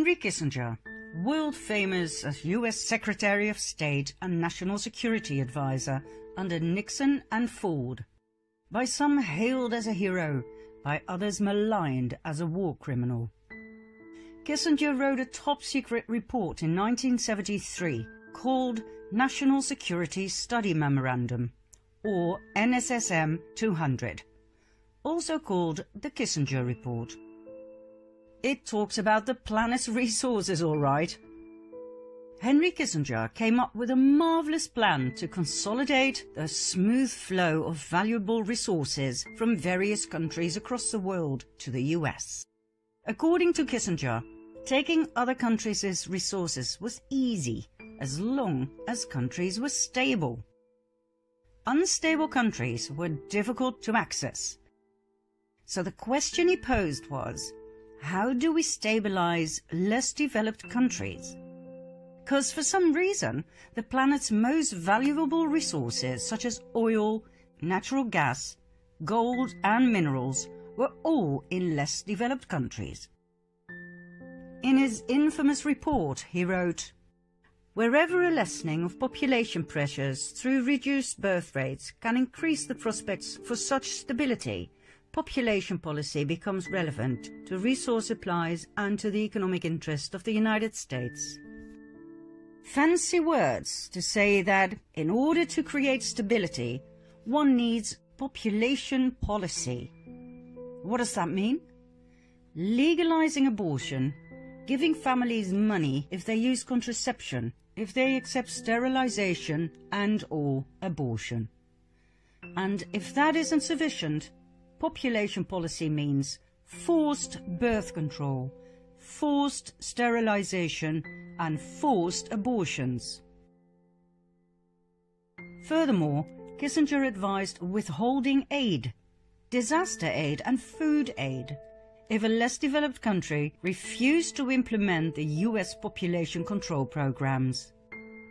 Henry Kissinger, world famous as US Secretary of State and National Security Advisor under Nixon and Ford, by some hailed as a hero, by others maligned as a war criminal. Kissinger wrote a top-secret report in 1973 called National Security Study Memorandum, or NSSM 200, also called the Kissinger Report. It talks about the planet's resources, all right. Henry Kissinger came up with a marvelous plan to consolidate the smooth flow of valuable resources from various countries across the world to the US. According to Kissinger, taking other countries' resources was easy as long as countries were stable. Unstable countries were difficult to access. So the question he posed was, how do we stabilize less developed countries? Because for some reason, the planet's most valuable resources, such as oil, natural gas, gold and minerals, were all in less developed countries. In his infamous report, he wrote, "Wherever a lessening of population pressures through reduced birth rates can increase the prospects for such stability, population policy becomes relevant to resource supplies and to the economic interest of the United States." Fancy words to say that in order to create stability, one needs population policy. What does that mean? Legalizing abortion, giving families money if they use contraception, if they accept sterilization and/or abortion. And if that isn't sufficient, population policy means forced birth control, forced sterilization and forced abortions. Furthermore, Kissinger advised withholding aid, disaster aid and food aid if a less developed country refused to implement the US population control programs.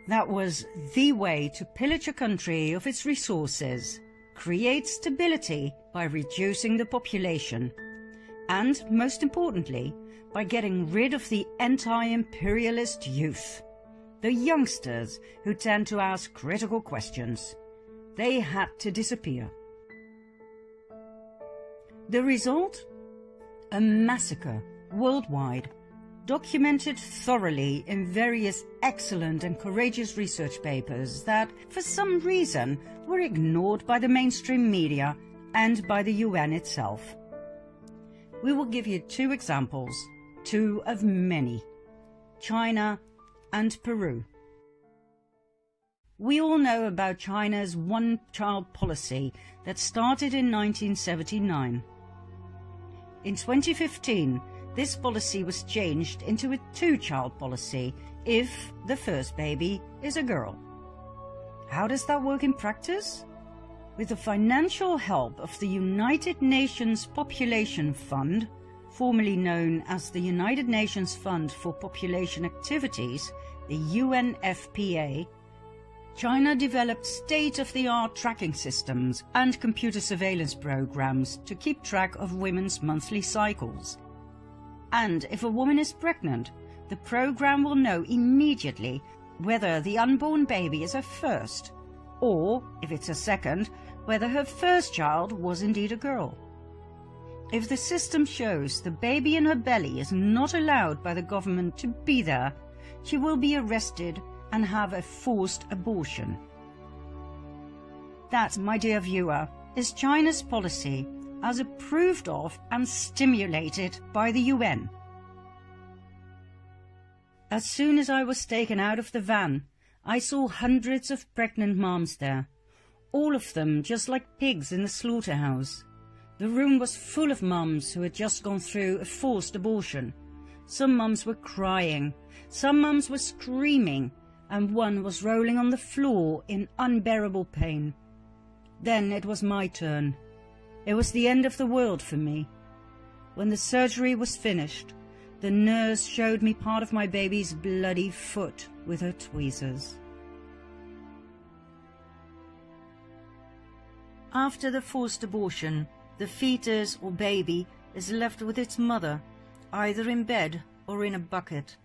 That was the way to pillage a country of its resources, create stability by reducing the population, and, most importantly, by getting rid of the anti-imperialist youth, the youngsters who tend to ask critical questions. They had to disappear. The result? A massacre worldwide, documented thoroughly in various excellent and courageous research papers that, for some reason, were ignored by the mainstream media and by the UN itself. We will give you two examples, two of many: China and Peru. We all know about China's one-child policy that started in 1979. In 2015, this policy was changed into a two-child policy if the first baby is a girl. How does that work in practice? With the financial help of the United Nations Population Fund, formerly known as the United Nations Fund for Population Activities, the UNFPA, China developed state-of-the-art tracking systems and computer surveillance programs to keep track of women's monthly cycles. And if a woman is pregnant, the program will know immediately whether the unborn baby is her first, or, if it's a second, whether her first child was indeed a girl. If the system shows the baby in her belly is not allowed by the government to be there, she will be arrested and have a forced abortion. That, my dear viewer, is China's policy as approved of and stimulated by the UN. As soon as I was taken out of the van, I saw hundreds of pregnant moms there, all of them just like pigs in the slaughterhouse. The room was full of mums who had just gone through a forced abortion. Some mums were crying, some mums were screaming, and one was rolling on the floor in unbearable pain. Then it was my turn. It was the end of the world for me. When the surgery was finished, the nurse showed me part of my baby's bloody foot with her tweezers. After the forced abortion, the fetus or baby is left with its mother, either in bed or in a bucket.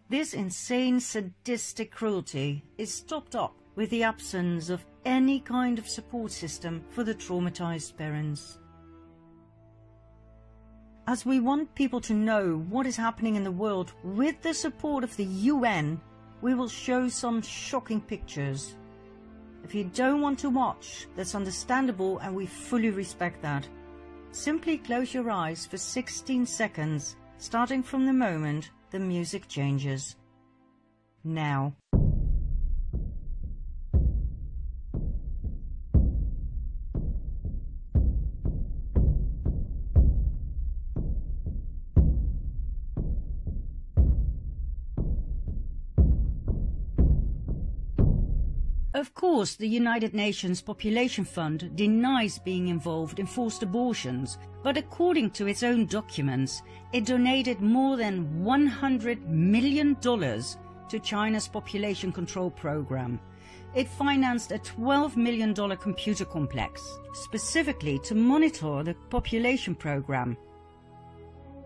This insane sadistic cruelty is topped up with the absence of any kind of support system for the traumatized parents. As we want people to know what is happening in the world with the support of the UN, we will show some shocking pictures. If you don't want to watch, that's understandable and we fully respect that. Simply close your eyes for 16 seconds, starting from the moment the music changes. Now. Of course, the United Nations Population Fund denies being involved in forced abortions, but according to its own documents, it donated more than $100 million to China's population control program. It financed a $12 million computer complex, specifically to monitor the population program.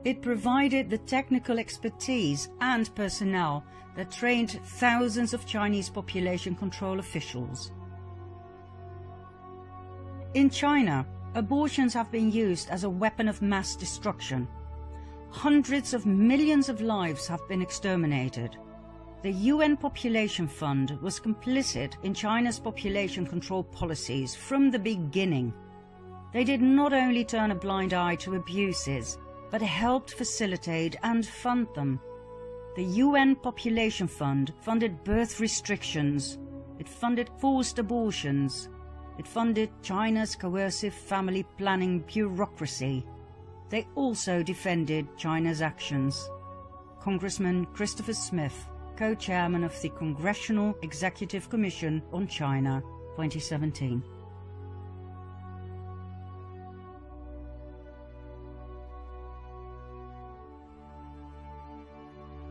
It provided the technical expertise and personnel that trained thousands of Chinese population control officials. In China, abortions have been used as a weapon of mass destruction. Hundreds of millions of lives have been exterminated. The UN Population Fund was complicit in China's population control policies from the beginning. They did not only turn a blind eye to abuses, but helped facilitate and fund them. The UN Population Fund funded birth restrictions, it funded forced abortions, it funded China's coercive family planning bureaucracy. They also defended China's actions. Congressman Christopher Smith, co-chairman of the Congressional Executive Commission on China, 2017.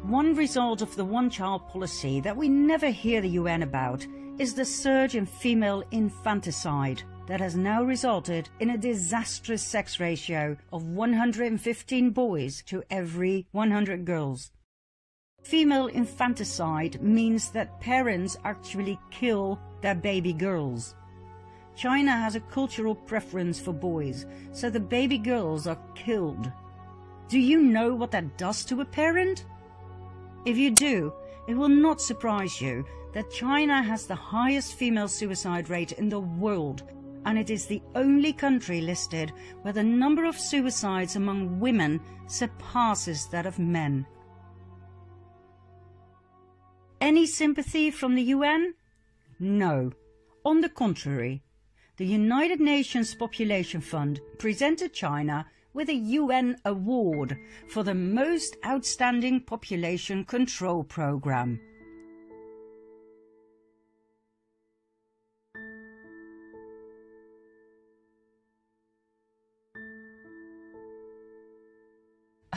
One result of the one-child policy that we never hear the UN about is the surge in female infanticide that has now resulted in a disastrous sex ratio of 115 boys to every 100 girls. Female infanticide means that parents actually kill their baby girls. China has a cultural preference for boys, so the baby girls are killed. Do you know what that does to a parent? If you do, it will not surprise you that China has the highest female suicide rate in the world, and it is the only country listed where the number of suicides among women surpasses that of men. Any sympathy from the UN? No. On the contrary, the United Nations Population Fund presented China with a UN award for the most outstanding population control program.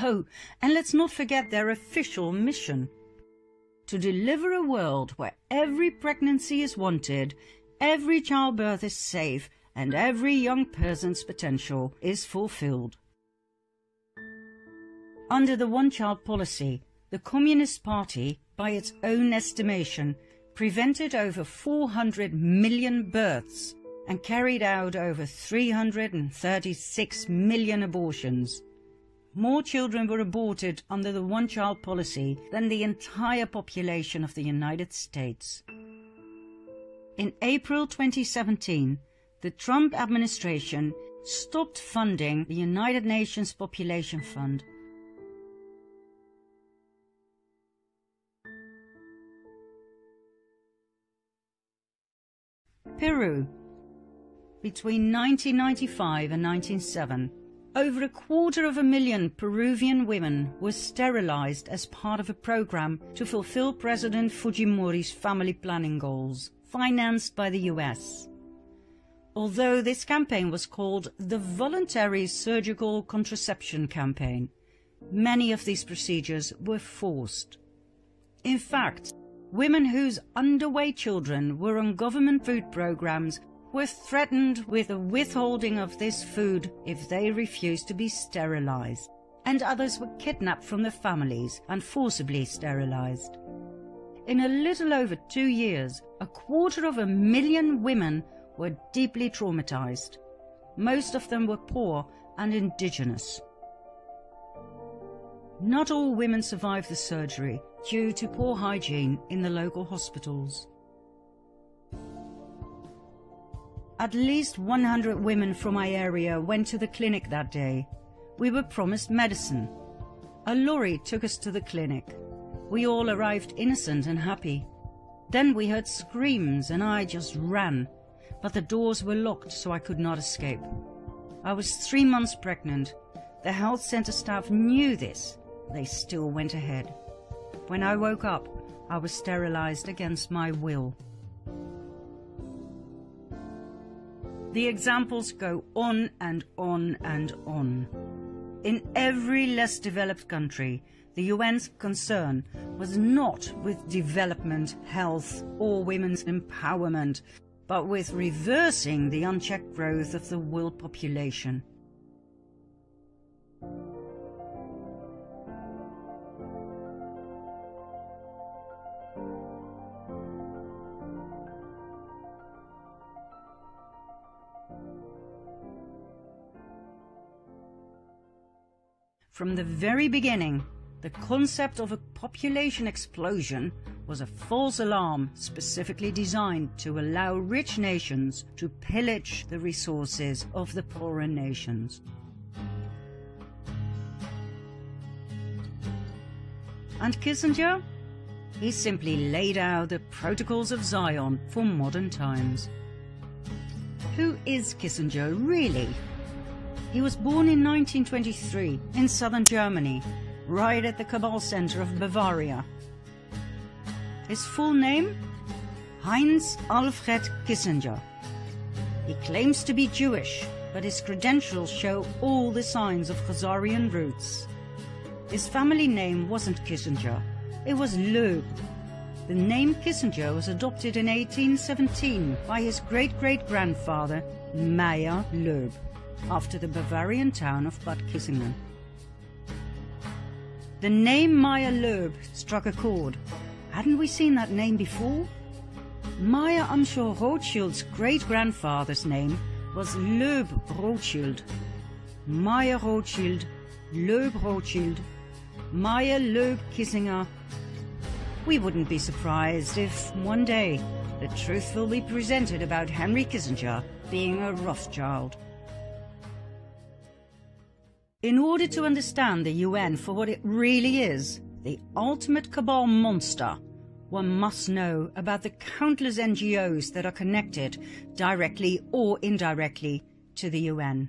Oh, and let's not forget their official mission: to deliver a world where every pregnancy is wanted, every childbirth is safe, and every young person's potential is fulfilled. Under the one-child policy, the Communist Party, by its own estimation, prevented over 400 million births and carried out over 336 million abortions. More children were aborted under the one-child policy than the entire population of the United States. In April 2017, the Trump administration stopped funding the United Nations Population Fund. Peru. Between 1995 and 1907, over 250,000 Peruvian women were sterilized as part of a program to fulfill President Fujimori's family planning goals, financed by the US. Although this campaign was called the Voluntary Surgical Contraception Campaign, many of these procedures were forced. In fact, women whose underweight children were on government food programs were threatened with the withholding of this food if they refused to be sterilized. and others were kidnapped from their families and forcibly sterilized. In a little over 2 years, 250,000 women were deeply traumatized. Most of them were poor and indigenous. Not all women survived the surgery due to poor hygiene in the local hospitals. At least 100 women from my area went to the clinic that day. We were promised medicine. A lorry took us to the clinic. We all arrived innocent and happy. Then we heard screams and I just ran, but the doors were locked so I could not escape. I was 3 months pregnant. The health center staff knew this. They still went ahead. When I woke up, I was sterilized against my will. The examples go on and on and on. In every less developed country, the UN's concern was not with development, health, or women's empowerment, but with reversing the unchecked growth of the world population. From the very beginning, the concept of a population explosion was a false alarm specifically designed to allow rich nations to pillage the resources of the poorer nations. And Kissinger? He simply laid out the protocols of Zion for modern times. Who is Kissinger really? He was born in 1923 in southern Germany, right at the Cabal center of Bavaria. His full name? Heinz Alfred Kissinger. He claims to be Jewish, but his credentials show all the signs of Khazarian roots. His family name wasn't Kissinger, it was Loeb. The name Kissinger was adopted in 1817 by his great-great-grandfather, Meyer Loeb, after the Bavarian town of Bad Kissingen. The name Meyer Loeb struck a chord. Hadn't we seen that name before? Meyer Amschel Rothschild's great-grandfather's name was Loeb Rothschild. Meyer Rothschild, Loeb Rothschild, Meyer Loeb Kissinger. We wouldn't be surprised if one day the truth will be presented about Henry Kissinger being a Rothschild. In order to understand the UN for what it really is, the ultimate cabal monster, one must know about the countless NGOs that are connected, directly or indirectly, to the UN.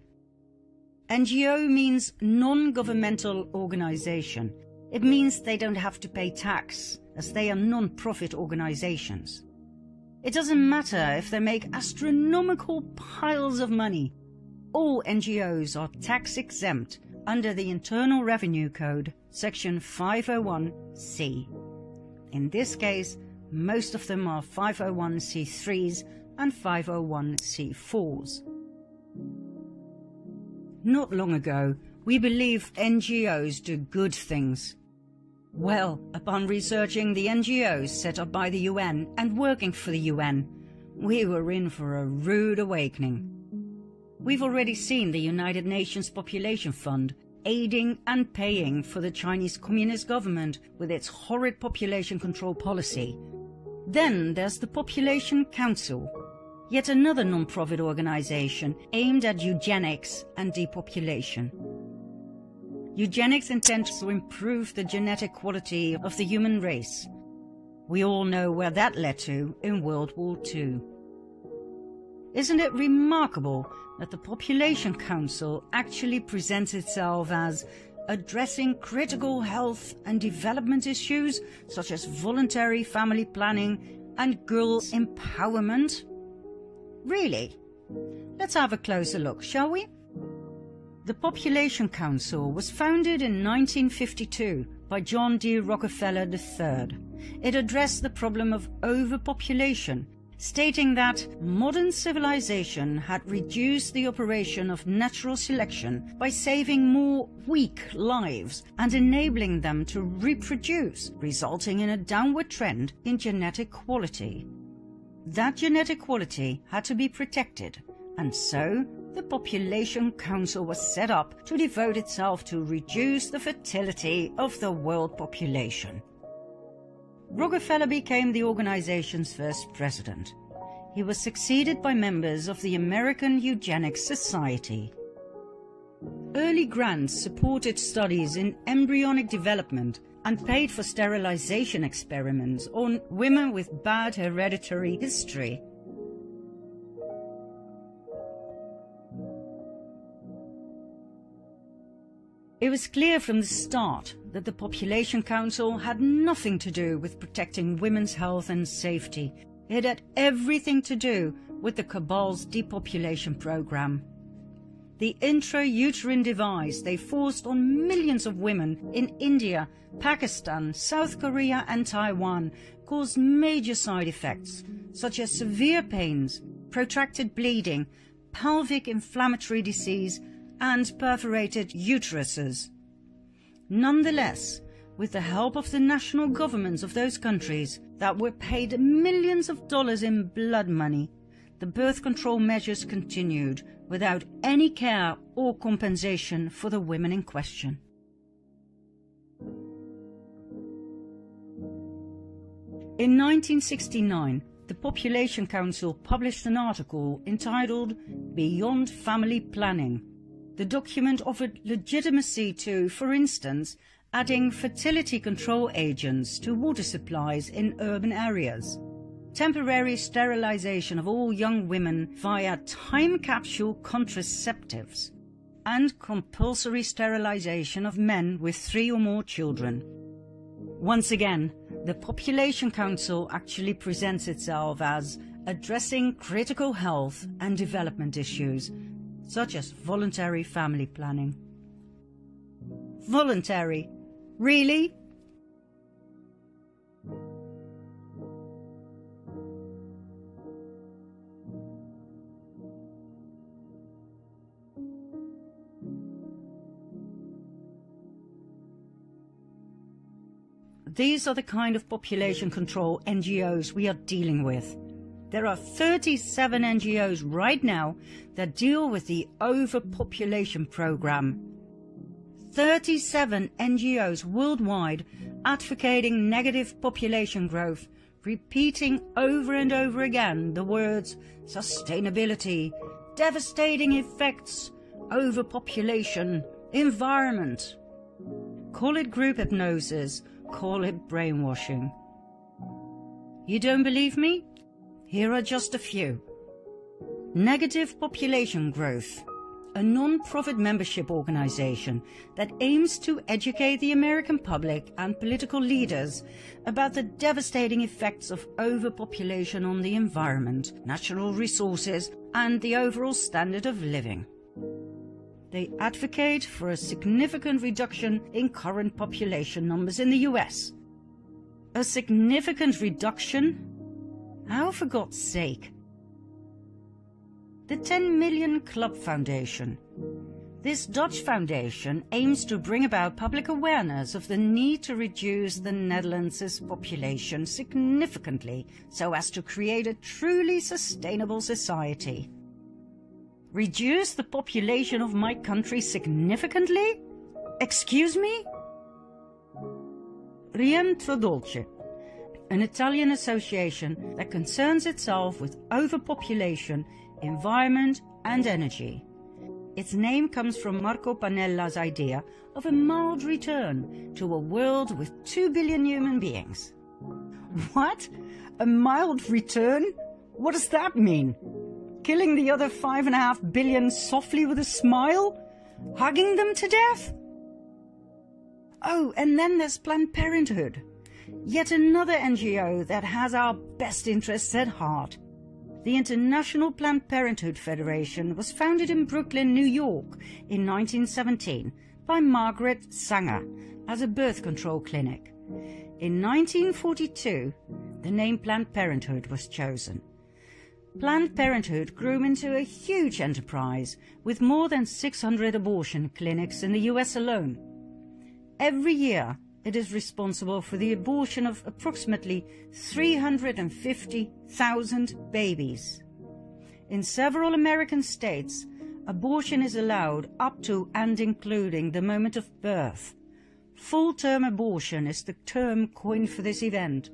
NGO means non-governmental organization. It means they don't have to pay tax, as they are non-profit organizations. It doesn't matter if they make astronomical piles of money. All NGOs are tax-exempt under the Internal Revenue Code, Section 501C. In this case, most of them are 501c3s and 501c4s. Not long ago, we believed NGOs do good things. Well, upon researching the NGOs set up by the UN and working for the UN, we were in for a rude awakening. We've already seen the United Nations Population Fund aiding and paying for the Chinese Communist government with its horrid population control policy. Then there's the Population Council, yet another non-profit organization aimed at eugenics and depopulation. Eugenics intends to improve the genetic quality of the human race. We all know where that led to in World War II. Isn't it remarkable that the Population Council actually presents itself as addressing critical health and development issues such as voluntary family planning and girl empowerment? Really? Let's have a closer look, shall we? The Population Council was founded in 1952 by John D. Rockefeller III. It addressed the problem of overpopulation stating that modern civilization had reduced the operation of natural selection by saving more weak lives and enabling them to reproduce, resulting in a downward trend in genetic quality. That genetic quality had to be protected, and so the Population Council was set up to devote itself to reduce the fertility of the world population. Rockefeller became the organization's first president. He was succeeded by members of the American Eugenics Society. Early grants supported studies in embryonic development and paid for sterilization experiments on women with bad hereditary history. It was clear from the start that the Population Council had nothing to do with protecting women's health and safety. It had everything to do with the cabal's depopulation program. The intrauterine device they forced on millions of women in India, Pakistan, South Korea and Taiwan caused major side effects such as severe pains, protracted bleeding, pelvic inflammatory disease and perforated uteruses. Nonetheless, with the help of the national governments of those countries that were paid millions of dollars in blood money, the birth control measures continued without any care or compensation for the women in question. In 1969, the Population Council published an article entitled "Beyond Family Planning." The document offered legitimacy to, for instance, adding fertility control agents to water supplies in urban areas, temporary sterilization of all young women via time capsule contraceptives, and compulsory sterilization of men with 3 or more children. Once again, the Population Council actually presents itself as addressing critical health and development issues, such as voluntary family planning. Voluntary? Really? These are the kind of population control NGOs we are dealing with. There are 37 NGOs right now that deal with the overpopulation program. 37 NGOs worldwide advocating negative population growth, repeating over and over again the words sustainability, devastating effects, overpopulation, environment. Call it group hypnosis, call it brainwashing. You don't believe me? Here are just a few. Negative Population Growth, a non-profit membership organization that aims to educate the American public and political leaders about the devastating effects of overpopulation on the environment, natural resources, and the overall standard of living. They advocate for a significant reduction in current population numbers in the US. A significant reduction? How, for God's sake? The 10 Million Club Foundation. This Dutch foundation aims to bring about public awareness of the need to reduce the Netherlands' population significantly so as to create a truly sustainable society. Reduce the population of my country significantly? Excuse me? Rientro Dolce, an Italian association that concerns itself with overpopulation, environment and energy. Its name comes from Marco Panella's idea of a mild return to a world with 2 billion human beings. What? A mild return? What does that mean? Killing the other 5.5 billion softly with a smile? Hugging them to death? Oh, and then there's Planned Parenthood. Yet another NGO that has our best interests at heart. The International Planned Parenthood Federation was founded in Brooklyn, New York in 1917 by Margaret Sanger as a birth control clinic. In 1942, the name Planned Parenthood was chosen. Planned Parenthood grew into a huge enterprise with more than 600 abortion clinics in the US alone. Every year, it is responsible for the abortion of approximately 350,000 babies. In several American states, abortion is allowed up to and including the moment of birth. Full-term abortion is the term coined for this event.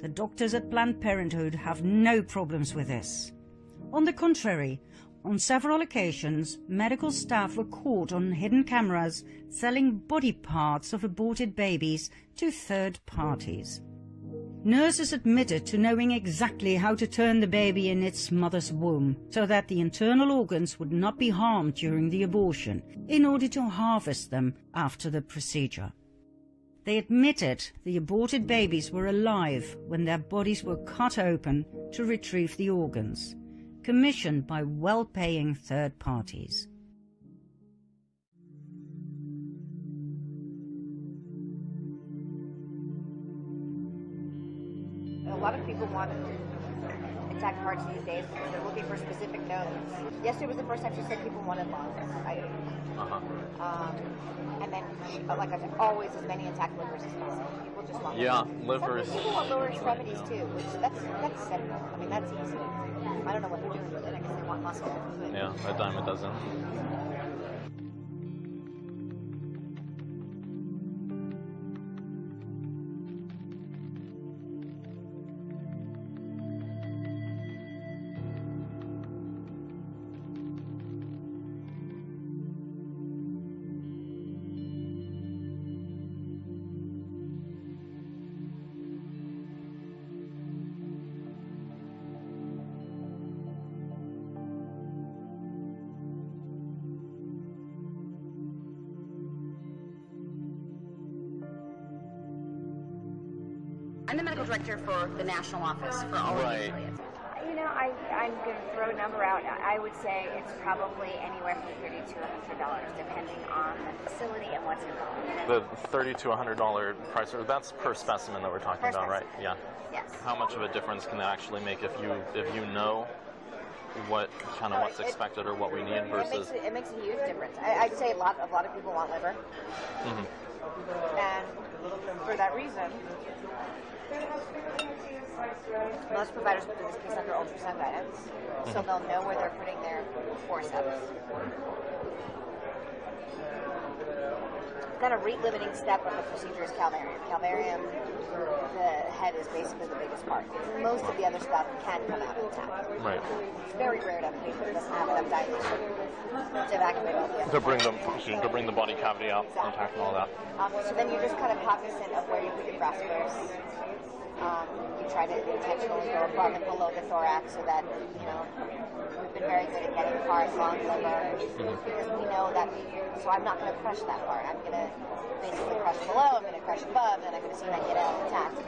The doctors at Planned Parenthood have no problems with this. On the contrary, on several occasions, medical staff were caught on hidden cameras selling body parts of aborted babies to third parties. Nurses admitted to knowing exactly how to turn the baby in its mother's womb so that the internal organs would not be harmed during the abortion, in order to harvest them after the procedure. They admitted the aborted babies were alive when their bodies were cut open to retrieve the organs, commissioned by well-paying third parties. A lot of people want intact hearts these days because they're looking for specific nodes. Yesterday was the first time she said people wanted lungs. And then, like I said, always as many intact livers as possible. People just want livers. Some people want lower extremities too, which that's simple. I mean, that's easy. I don't know what they're doing with it. I guess they want muscle. But Yeah, a dime a dozen. I'm the medical director for the national office for all of the affiliates. You know, I'm going to throw a number out. I would say it's probably anywhere from $30 to $100, depending on the facility and what's involved. The $30 to $100 price, that's per specimen that we're talking about, right? Yeah. Yes. How much of a difference can that actually make if you know what's expected or what we need versus? It makes a huge difference. I'd say a lot of people want liver, and for that reason, most providers put this case under ultrasound guidance, so they'll know where they're putting their forceps. Kind of rate-limiting step of the procedure is calvarium. Calvarium, the head is basically the biggest part. Most of the other stuff can come out intact. Right. It's very rare to have a patient that doesn't have enough dilation to evacuate all the other to bring the body cavity out intact and all that. So then you're just kind of cognizant of where you put your brassivers. You try to intentionally go above and below the thorax so that, we've been very good at getting heart, lung, liver, because we know that, so I'm not going to crush that part. I'm going to basically crush below, I'm going to crush above, and I'm going to see if I can get it intact.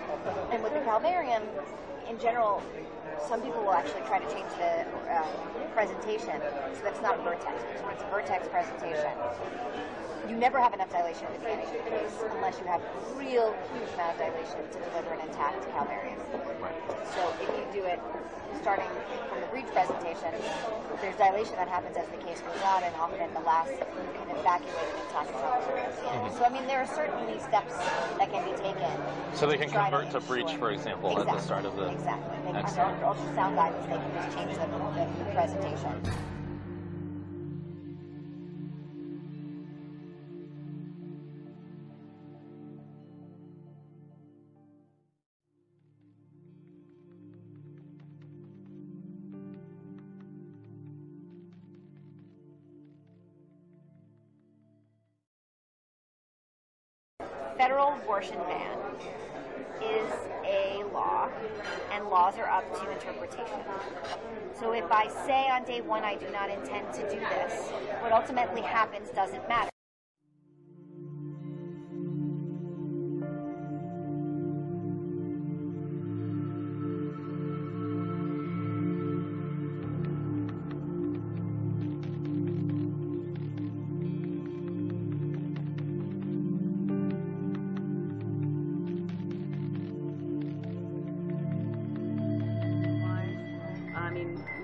And with the calvarium, in general, some people will actually try to change the presentation so that it's not a vertex, because when it's a vertex presentation, you never have enough dilation at the beginning of the case unless you have real huge amount of dilation to deliver an intact calvarium. So if you do it starting from the breech presentation, there's dilation that happens as the case goes on, and often at the last you can evacuate an intact calvarium at the end. So I mean, there are certainly steps that can be taken. So they can convert to breech, for example, at the start of the... Exactly. Under ultrasound guidance, they can just change the presentation. Federal abortion ban is a law, and laws are up to interpretation. So if I say on day one I do not intend to do this, what ultimately happens doesn't matter.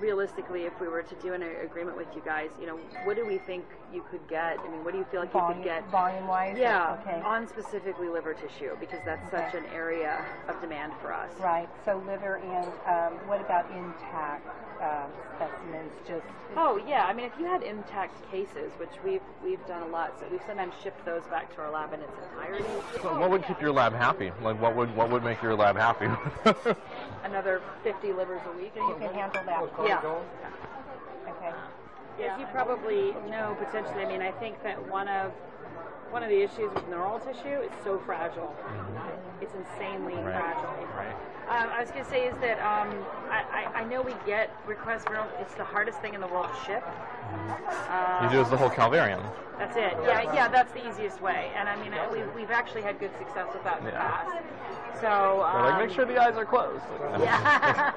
realistically, if we were to do an agreement with you guys, you know, what do we think you could get? I mean, what do you feel like you could get? Volume-wise? Yeah, okay. on specifically liver tissue, because that's such an area of demand for us. Right, so liver and what about intact specimens? Oh, yeah, I mean, if you had intact cases, which we've done a lot, so we've sometimes shipped those back to our lab in its entirety. So what would keep your lab happy? Like, what would make your lab happy? Another 50 livers a week. You can handle that? Yeah. Okay. As you probably know, potentially, I mean, I think that one of the issues with neural tissue is so fragile. It's insanely fragile. Right. I was going to say is that I know we get requests for it's the hardest thing in the world to ship. You do is the whole calvarium. That's it. Yeah, that's the easiest way. And I mean, we've actually had good success with that in the past. So They're like, make sure the eyes are closed. Yeah.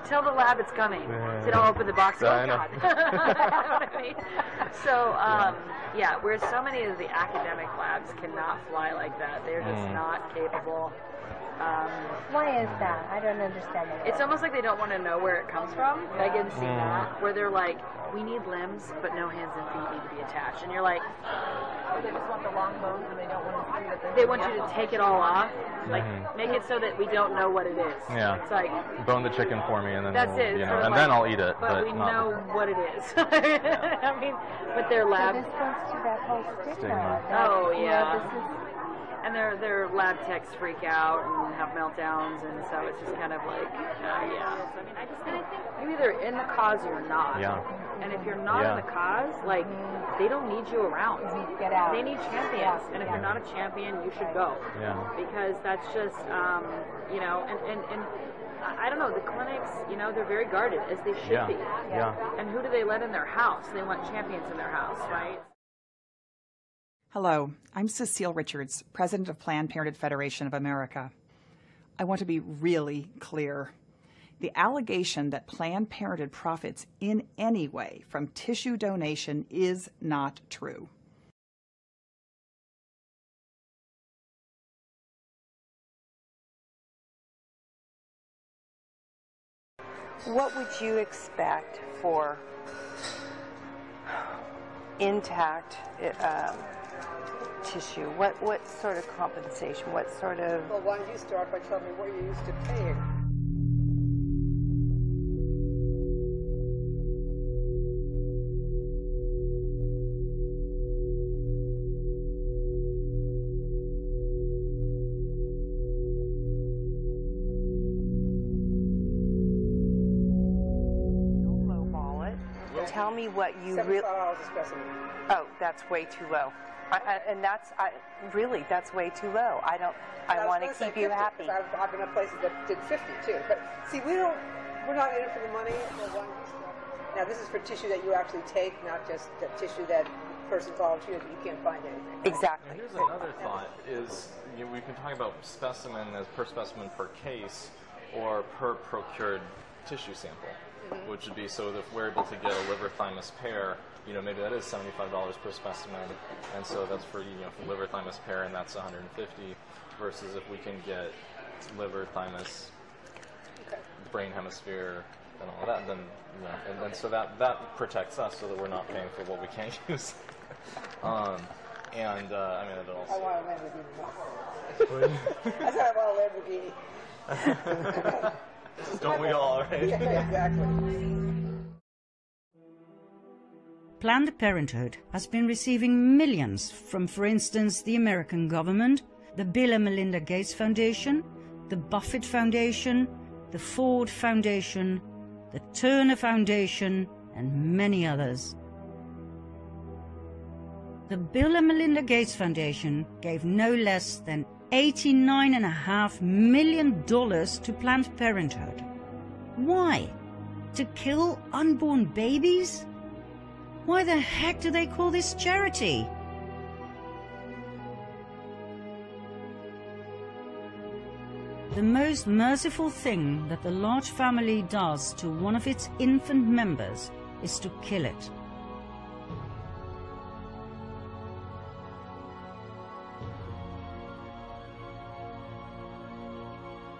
Tell the lab it's coming. So don't open the box. Oh God. You know what I mean? So whereas so many of the academic labs cannot fly like that. They're just not capable. Why is that? I don't understand that. It's almost like they don't want to know where it comes from. I can see that. Where they're like, we need limbs, but no hands and feet need to be attached. And you're like, They just want the long bones and they don't want to see that they want you to take it all off. Like, make it so that we don't know what it is. Yeah. It's like, bone the chicken for me, and then that's it. You Sort know, of and like, then I'll eat it. But we know what it is. I mean, but their lab. So this goes to that whole stigma. Oh, that, yeah. This is, and their lab techs freak out and have meltdowns, and so it's just kind of like, So, I mean, I think you're either in the cause or you're not. Yeah. And if you're not in the cause, like, they don't need you around. Get out. They need champions. And if you're not a champion, you should go. Yeah. Because that's just, you know, and I don't know, the clinics, you know, they're very guarded, as they should be. Yeah. And who do they let in their house? They want champions in their house, right? Hello, I'm Cecile Richards, President of Planned Parenthood Federation of America. I want to be really clear. The allegation that Planned Parenthood profits in any way from tissue donation is not true. What would you expect for intact tissue? What sort of compensation? What sort of... Well, why don't you start by telling me what you're used to paying? Don't lowball it. Tell me what you really... $75 a specimen. Oh, that's way too low. Really, that's way too low. I want to keep you happy. I've been at places that did 50 too. But see, we're not in it for the money. Now, this is for tissue that you actually take, not just the tissue that the person volunteers, but you can't find anything. Exactly. And here's another thought: is we can talk about specimen as per specimen per case, or per procured tissue sample, which would be so that if we're able to get a liver thymus pair. You know, maybe that is $75 per specimen, and so that's for for liver thymus pair, and that's $150. Versus if we can get liver thymus, brain hemisphere, and all that, then and then so that protects us, so that we're not paying for what we can't use. I mean, it also. I want a Lamborghini. That's how I want a Lamborghini. Don't we all, right? Yeah, exactly. Planned Parenthood has been receiving millions from, for instance, the American government, the Bill and Melinda Gates Foundation, the Buffett Foundation, the Ford Foundation, the Turner Foundation, and many others. The Bill and Melinda Gates Foundation gave no less than $89.5 million to Planned Parenthood. Why? To kill unborn babies? Why the heck do they call this charity? The most merciful thing that the large family does to one of its infant members is to kill it.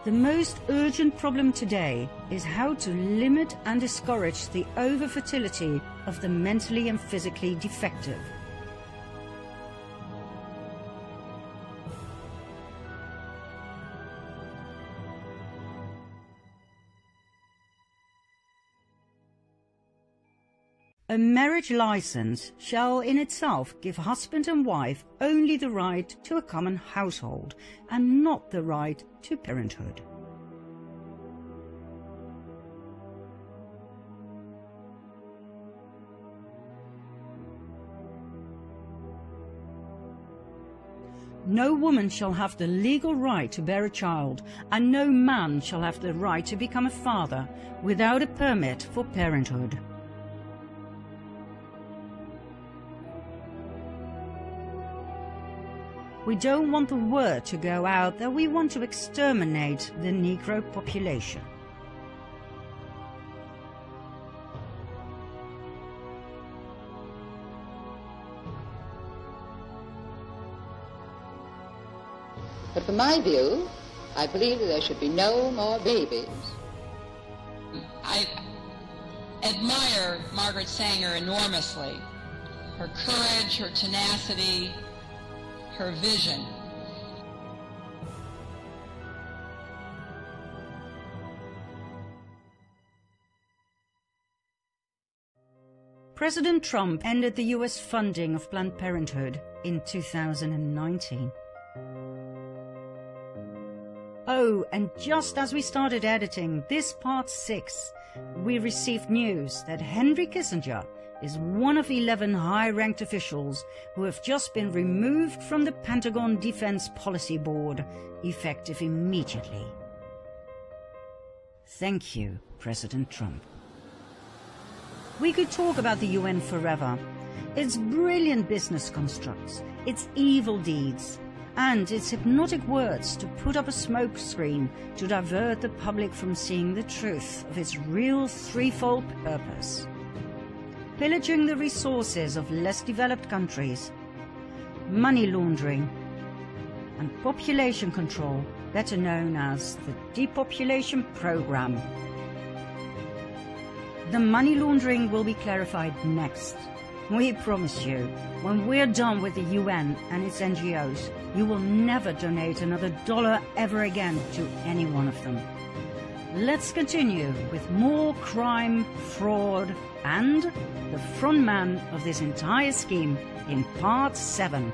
The most urgent problem today is how to limit and discourage the over-fertility of the mentally and physically defective. A marriage license shall in itself give husband and wife only the right to a common household and not the right to parenthood. No woman shall have the legal right to bear a child, and no man shall have the right to become a father without a permit for parenthood. We don't want the word to go out that we want to exterminate the Negro population. But from my view, I believe that there should be no more babies. I admire Margaret Sanger enormously. Her courage, her tenacity, her vision. President Trump ended the US funding of Planned Parenthood in 2019. Oh, and just as we started editing this part 6, we received news that Henry Kissinger is one of 11 high-ranked officials who have just been removed from the Pentagon Defense Policy Board, effective immediately. Thank you, President Trump. We could talk about the UN forever, its brilliant business constructs, its evil deeds, and its hypnotic words to put up a smokescreen to divert the public from seeing the truth of its real threefold purpose: pillaging the resources of less developed countries, money laundering, and population control, better known as the Depopulation Program. The money laundering will be clarified next. We promise you, when we're done with the UN and its NGOs, you will never donate another dollar ever again to any one of them. Let's continue with more crime, fraud, and the front man of this entire scheme in part 7.